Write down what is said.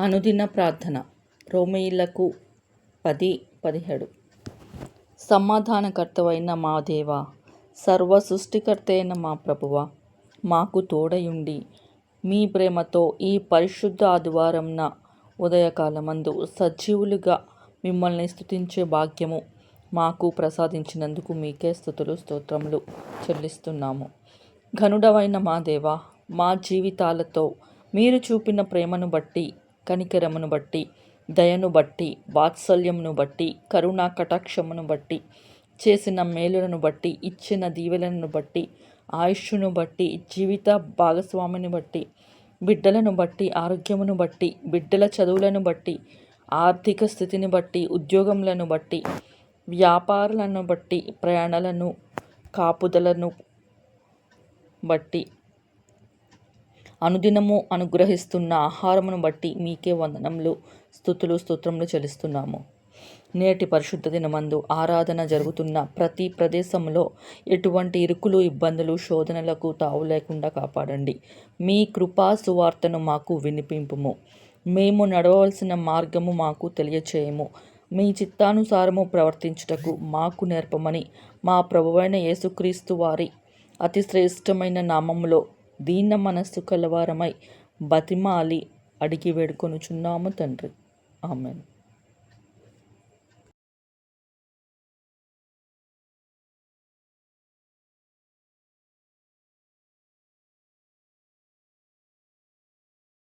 అనుదిన ప్రార్థన రోమీయులకు 10:17. సమాధానకర్తవైన మా దేవా, సర్వ సృష్టికర్తయైన మా ప్రభువా, మాకు తోడయుండి మీ ప్రేమతో ఈ పరిశుద్ధ ఆదివారంన ఉదయకాలమందు సజీవులుగా మిమ్మల్ని స్తుతించే భాగ్యము మాకు ప్రసాదించినందుకు మీకే స్తుతులు స్తోత్రములు చెల్లిస్తున్నాము. ఘనుడవైన మా దేవా, మా జీవితాలతో మీరు చూపిన ప్రేమను బట్టి, కనికరమును బట్టి, దయను బట్టి, వాత్సల్యమును బట్టి, కరుణా కటాక్షమును బట్టి, చేసిన మేలులను బట్టి, ఇచ్చిన దీవెనలను బట్టి, ఆయుష్ను బట్టి, జీవిత భాగస్వామిని బట్టి, బిడ్డలను బట్టి, ఆరోగ్యమును బట్టి, బిడ్డల చదువులను బట్టి, ఆర్థిక స్థితిని బట్టి, ఉద్యోగములను బట్టి, వ్యాపారాలను బట్టి, ప్రయాణాలను, కాపుదలను బట్టి, అనుదినము అనుగ్రహిస్తున్న ఆహారమును బట్టి మీకే వందనములు, స్తుతులు స్తోత్రములు చెల్లిస్తున్నాము. నేటి పరిశుద్ధ దినమందు ఆరాధన జరుగుతున్న ప్రతి ప్రదేశంలో ఎటువంటి ఇరుకులు, ఇబ్బందులు, శోధనలకు తావు లేకుండా కాపాడండి. మీ కృపా సువార్తను మాకు వినిపింపుము. మేము నడవవలసిన మార్గము మాకు తెలియచేయము. మీ చిత్తానుసారము ప్రవర్తించుటకు మాకు నేర్పమని మా ప్రభువైన యేసుక్రీస్తు వారి అతి శ్రేష్టమైన నామములో దీన మనస్సు కలవారమై బతిమాలి అడిగి వేడుకొనుచున్నాము తండ్రి. ఆమెన్.